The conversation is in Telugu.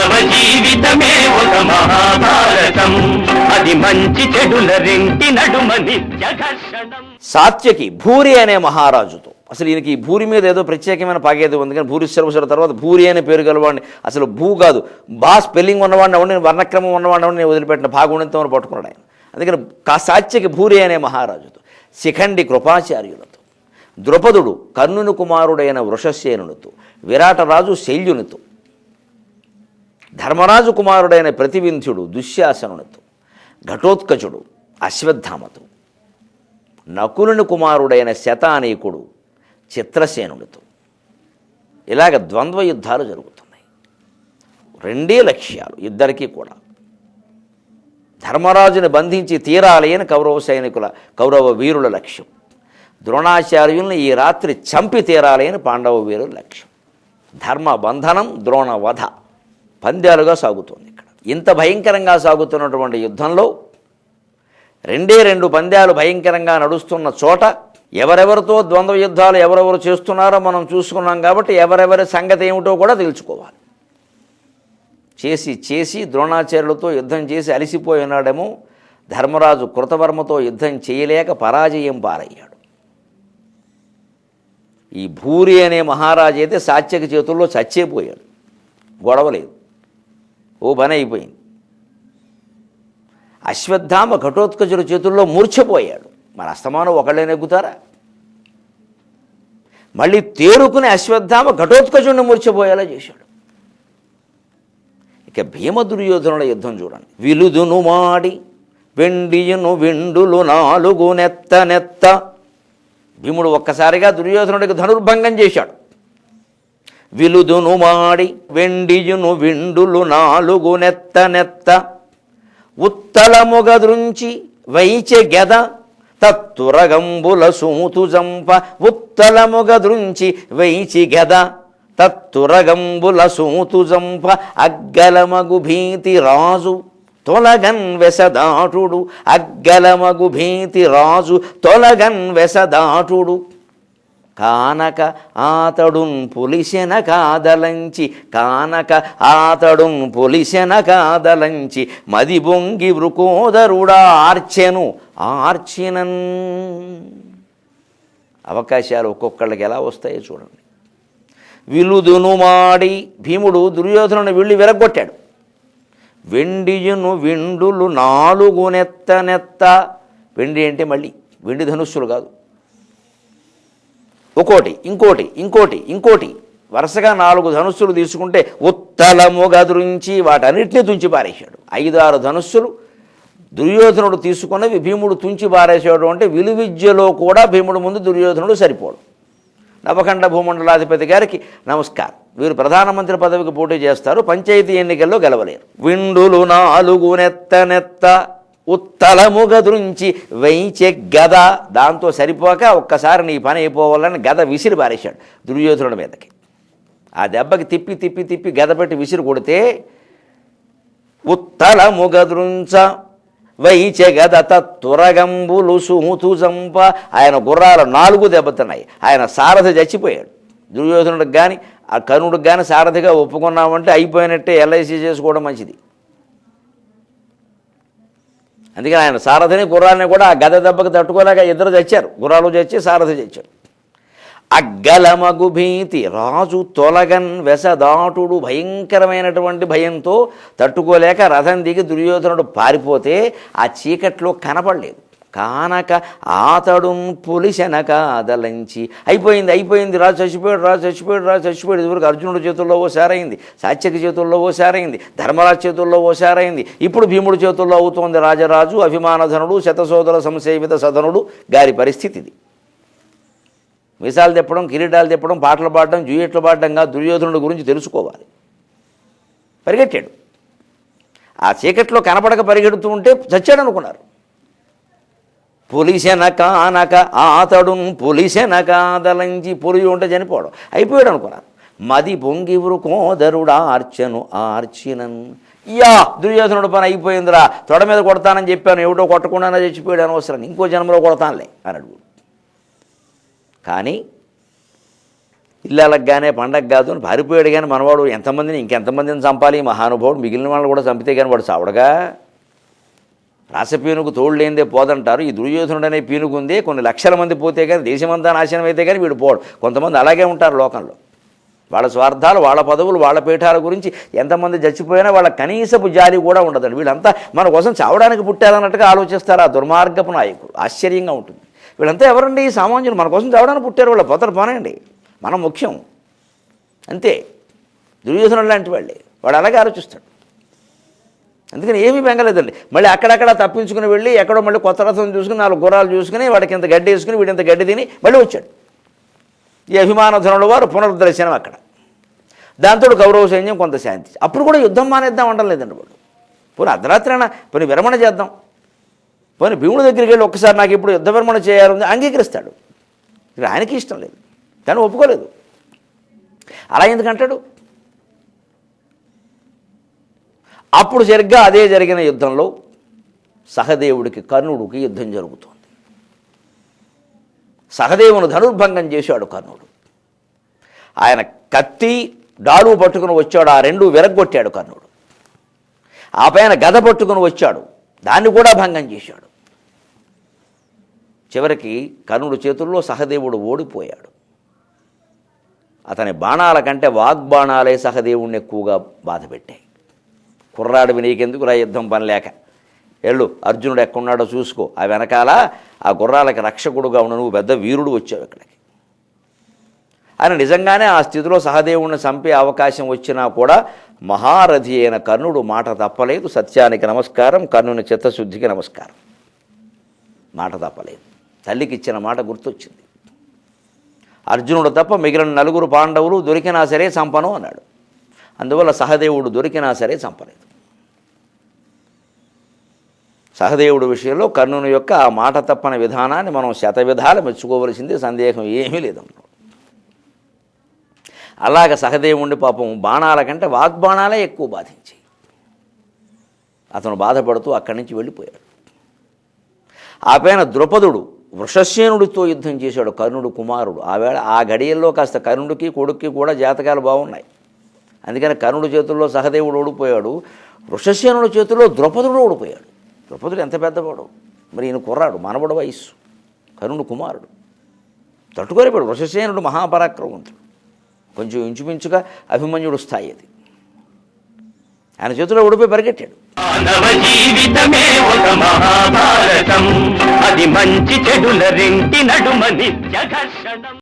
మానవ జీవితమే ఒక మహాభారతం, అది మంచి చెడుల రెంటి నడుమ నిత్య ఘర్షణం. సాత్యకి భూరి అనే మహారాజుతో, అసలు ఈయనకి భూరి మీద ఏదో ప్రత్యేకమైన పగేది ఉంది, కానీ భూరి సర్వసర తర్వాత భూరి అనే పేరు గలవాడిని, అసలు భూ కాదు బా స్పెల్లింగ్ ఉన్నవాడిని ఎవరిని, వర్ణక్రమం ఉన్నవాడిని ఎవరిని వదిలిపెట్టిన భాగుణితం పట్టుకున్నాడు ఆయన. అందుకని సాత్యకి భూరి అనే మహారాజుతో, శిఖండి కృపాచార్యులతో, ద్రుపదుడు కర్ణుని కుమారుడైన వృషసేనునితో, విరాటరాజు శల్యునితో, ధర్మరాజు కుమారుడైన ప్రతివింధ్యుడు దుశ్శాసనునితో, ఘటోత్కచుడు అశ్వత్థామతో, నకులుని కుమారుడైన శతానీకుడు చిత్రసేనునితో ఇలాగ ద్వంద్వ యుద్ధాలు జరుగుతున్నాయి. రెండే లక్ష్యాలు ఇద్దరికీ కూడా. ధర్మరాజుని బంధించి తీరాలి అని కౌరవ వీరుల లక్ష్యం. ద్రోణాచార్యుల్ని ఈ రాత్రి చంపి తీరాలి అని పాండవ వీరుల లక్ష్యం. ధర్మ బంధనం ద్రోణ వధ పంద్యాలుగా సాగుతోంది ఇక్కడ. ఇంత భయంకరంగా సాగుతున్నటువంటి యుద్ధంలో రెండు పంద్యాలు భయంకరంగా నడుస్తున్న చోట ఎవరెవరితో ద్వంద్వ యుద్ధాలు ఎవరెవరు చేస్తున్నారో మనం చూసుకున్నాం. కాబట్టి ఎవరెవరి సంగతి ఏమిటో కూడా తెలుసుకోవాలి. చేసి ద్రోణాచార్యులతో యుద్ధం చేసి అలిసిపోయి ఉన్నాడేమో. ధర్మరాజు కృతవర్మతో యుద్ధం చేయలేక పరాజయం పాలయ్యాడు. ఈ భూరి అనే మహారాజు అయితే సాత్యకి చేతుల్లో చచ్చేపోయాడు. గొడవలేదు, ఓ పని అయిపోయింది. అశ్వత్థామ ఘటోత్కచుడి చేతుల్లో మూర్ఛపోయాడు. మరి అస్తమానం ఒకళ్ళే నెగ్గుతారా? మళ్ళీ తేరుకుని అశ్వత్థామ ఘటోత్కచుడిని మూర్ఛపోయేలా చేశాడు. ఇక భీమ దుర్యోధనుల యుద్ధం చూడండి. విలుదును మాడి వెండియును విండులు నాలుగు నెత్త. భీముడు ఒక్కసారిగా దుర్యోధనుడికి ధనుర్భంగం చేశాడు. విలుదును మాడి వెండియును విండులు నాలుగు నెత్త. ఉత్తలముగదృంచి వైచె గెద తత్తురగంబుల సూతు జంప. ఉత్తలముగదృంచి వైచి గెద తత్తురగంబుల సూతు జంప. అగ్గలమగు భీతి రాజు తొలగన్ వెసదాటుడు. అగ్గలమగు భీతి రాజు తొలగన్ వెసదాటుడు. కానక ఆతడున్ పులిసెన కాదలంచి. కానక ఆతడున్ పులిసెన కాదలంచి. మది బొంగి వృకోదరుడా ఆర్చెను ఆర్చినన్. అవకాశాలు ఒక్కొక్కళ్ళకి ఎలా వస్తాయో చూడండి. విలుదును మాడి భీముడు దుర్యోధనుని విల్లు విరగొట్టాడు. వెండియును విండులు నాలుగు నెత్త. వెండి అంటే మళ్ళీ వెండి ధనుస్సులు కాదు, ఒకటి ఇంకోటి వరుసగా 4 ధనుస్సులు తీసుకుంటే ఉత్తలము గదురించి వాటన్నిటినీ తుంచి పారేశాడు. 5-6 ధనుస్సులు దుర్యోధనుడు తీసుకున్నవి భీముడు తుంచి పారేసాడు. అంటే విలువిద్యలో కూడా భీముడు ముందు దుర్యోధనుడు సరిపోడు. నవఖండ భూమండలాధిపతి గారికి నమస్కారం. వీరు ప్రధానమంత్రి పదవికి పోటీ చేస్తారు, పంచాయతీ ఎన్నికల్లో గెలవలేరు. విండులు నాలుగు నెత్త. ఉత్తలము గదురించి వైచె గద. దాంతో సరిపోక ఒక్కసారి నీ పని అయిపోవాలని గద విసిరి పారేశాడు దుర్యోధనుడి మీదకి. ఆ దెబ్బకి తిప్పి గద పెట్టి విసిరి కొడితే ఉత్తలము గదురుంచ వైచె గద తత్తురగంబులు సూతు జంప. ఆయన గుర్రాలు 4 దెబ్బతున్నాయి. ఆయన సారథి చచ్చిపోయాడు. దుర్యోధనుడికి కానీ ఆ కర్ణుడికి కానీ సారథిగా ఒప్పుకున్నామంటే అయిపోయినట్టే, ఎల్ఐసి చేసుకోవడం మంచిది. అందుకని ఆయన సారథిని గుర్రాలని కూడా ఆ గద దెబ్బకి తట్టుకోలేక ఇద్దరు చచ్చారు. గుర్రాలు చచ్చి సారథి చచ్చాడు. అగ్గలమగు భీతి రాజు తొలగన్ వెసదాటుడు. భయంకరమైనటువంటి భయంతో తట్టుకోలేక రథం దిగి దుర్యోధనుడు పారిపోతే ఆ చీకట్లో కనపడలేదు. కానక ఆతడున్ పులిసెన కాదలంచి. అయిపోయింది రాజు చచ్చిపోయాడు. ఇదివరకు అర్జునుడి చేతుల్లో ఓసారైంది, సాత్యకి చేతుల్లో ఓసారైంది, ధర్మరాజు చేతుల్లో ఓసారైంది. ఇప్పుడు భీముడి చేతుల్లో అవుతోంది. రాజరాజు అభిమానధనుడు శతసోదర సంసేవిత సదనుడు గారి పరిస్థితి ఇది. మీసాలు తిప్పడం, కిరీటాలు తిప్పడం, పాటలు పాడడం, జూయట్లు పాడడంగా దుర్యోధనుడి గురించి తెలుసుకోవాలి. పరిగెట్టాడు. ఆ చీకట్లో కనపడక పరిగెడుతూ ఉంటే చచ్చాడు అనుకున్నారు. పులిసెన కానక ఆతడున్ పులిసెన కాదలంచి. పులి ఉంటే చనిపోవడం అయిపోయాడు అనుకున్నారు. మది పొంగి వృకోదరుడా ఆర్చెను ఆర్చినన్. దుర్యోధనుడు పని అయిపోయిందిరా, తొడ మీద కొడతానని చెప్పాను, ఏమిటో కొట్టకుండానే చచ్చిపోయాడు, అనవసరం, ఇంకో జన్మలో కొడతానులే అని అడుగు. కానీ ఇల్లాలగానే పండగ కాదు అని పారిపోయాడు. కానీ మనవాడు ఎంతమందిని ఇంకెంతమందిని చంపాలి మహానుభావుడు, మిగిలిన వాళ్ళని కూడా చంపితే కానీ వాడు చావడగా. రాసపీనుకు తోడు లేనిదే పోదంటారు. ఈ దుర్యోధనుడు అనే పీనుకు ఉందే కొన్ని లక్షల మంది పోతే కానీ దేశమంతా నాశనం అయితే కానీ వీడు పోడు. కొంతమంది అలాగే ఉంటారు లోకంలో. వాళ్ళ స్వార్థాలు, వాళ్ళ పదవులు, వాళ్ళ పీఠాల గురించి ఎంతమంది చచ్చిపోయినా వాళ్ళ కనీసపు జాలి కూడా ఉండదండి. వీళ్ళంతా మన కోసం చావడానికి పుట్టారన్నట్టుగా ఆలోచిస్తారు ఆ దుర్మార్గపు నాయకుడు. ఆశ్చర్యంగా ఉంటుంది. వీళ్ళంతా ఎవరండి? సామాన్యులు. మన కోసం చావడానికి పుట్టారు. వాళ్ళ పోతారు పోనండి, మనం ముఖ్యం అంతే. దుర్యోధనుడు లాంటి వాళ్ళే. వాడు అలాగే ఆలోచిస్తాడు. అందుకని ఏమీ బెంగలేదండి. మళ్ళీ అక్కడక్కడ తప్పించుకుని వెళ్ళి ఎక్కడో మళ్ళీ కొత్త రథం చూసుకుని 4 గుర్రాలు చూసుకుని వాడికి ఇంత గడ్డి వేసుకుని వీడింత గడ్డి తిని మళ్ళీ వచ్చాడు. ఈ అభిమానధనుల వారు పునరుద్ధరించడం అక్కడ. దాంతో కౌరవ సైన్యం కొంత శాంతి. అప్పుడు కూడా యుద్ధం మానేద్దాం అనడం లేదండి వాడు. పోనీ అర్ధరాత్రి అయినా పోనీ విరమణ చేద్దాం, పోనీ భీముడి దగ్గరికి వెళ్ళి ఒక్కసారి నాకు ఇప్పుడు యుద్ధ విరమణ చేయాలని అంగీకరిస్తాడు. ఇక ఆయనకి ఇష్టం లేదు కానీ ఒప్పుకోలేదు. అలా ఎందుకంటాడు? అప్పుడు సరిగ్గా అదే జరిగిన యుద్ధంలో సహదేవుడికి కర్ణుడికి యుద్ధం జరుగుతోంది. సహదేవుని ధనుర్భంగం చేశాడు కర్ణుడు. ఆయన కత్తి డాలు పట్టుకుని వచ్చాడు. ఆ 2 విరగ్గొట్టాడు కర్ణుడు. ఆ పైన గద పట్టుకుని వచ్చాడు, దాన్ని కూడా భంగం చేశాడు. చివరికి కర్ణుడి చేతుల్లో సహదేవుడు ఓడిపోయాడు. అతని బాణాల కంటే వాగ్బాణాలే సహదేవుడిని ఎక్కువగా బాధపెట్టాయి. కుర్రాడివి నీకెందుకు రా యుద్ధం పనిలేక, ఎళ్ళు అర్జునుడు ఎక్కడున్నాడో చూసుకో, ఆ వెనకాల ఆ గుర్రాలకి రక్షకుడుగా ఉన్న నువ్వు పెద్ద వీరుడు వచ్చావు ఇక్కడికి. ఆయన నిజంగానే ఆ స్థితిలో సహదేవుడిని చంపే అవకాశం వచ్చినా కూడా మహారథి అయిన కర్ణుడు మాట తప్పలేదు. సత్యానికి నమస్కారం, కర్ణుని చిత్తశుద్ధికి నమస్కారం. మాట తప్పలేదు. తల్లికి ఇచ్చిన మాట గుర్తొచ్చింది. అర్జునుడు తప్ప మిగిలిన 4 పాండవులు దొరికినా సరే చంపను అన్నాడు. అందువల్ల సహదేవుడు దొరికినా సరే చంపలేదు. సహదేవుడి విషయంలో కర్ణుని యొక్క ఆ మాట తప్పని విధానాన్ని మనం శతవిధాలు మెచ్చుకోవలసిందే, సందేహం ఏమీ లేదు. అలాగ సహదేవుడిని పాపం బాణాల కంటే వాగ్బాణాలే ఎక్కువ బాధించి అతను బాధపడుతూ అక్కడి నుంచి వెళ్ళిపోయాడు. ఆ పైన ద్రుపదుడు వృషసేనుడితో యుద్ధం చేశాడు, కర్ణుడు కుమారుడు. ఆ గడియల్లో కాస్త కర్ణుడికి కొడుక్కి కూడా జాతకాలు బాగున్నాయి. అందుకని కర్ణుడి చేతుల్లో సహదేవుడు ఓడిపోయాడు. వృషసేనుడి చేతుల్లో ద్రుపదుడు ఓడిపోయాడు. ద్రుపదుడు ఎంత పెద్దవాడు మరి, ఈయన కుర్రాడు, మనవడు వయస్సు, కర్ణుడు కుమారుడు. తట్టుకోలేపాడు. వృషసేనుడు మహాపరాక్రమవంతుడు, కొంచెం ఇంచుమించుగా అభిమన్యుడు స్థాయి అది. ఆయన చేతిలో ఓడిపోయి పరిగెట్టాడు. మానవ జీవితమే ఒక మహాభారతం, అది మంచి చెడుల రెంటి నడుమ నిత్య ఘర్షణం.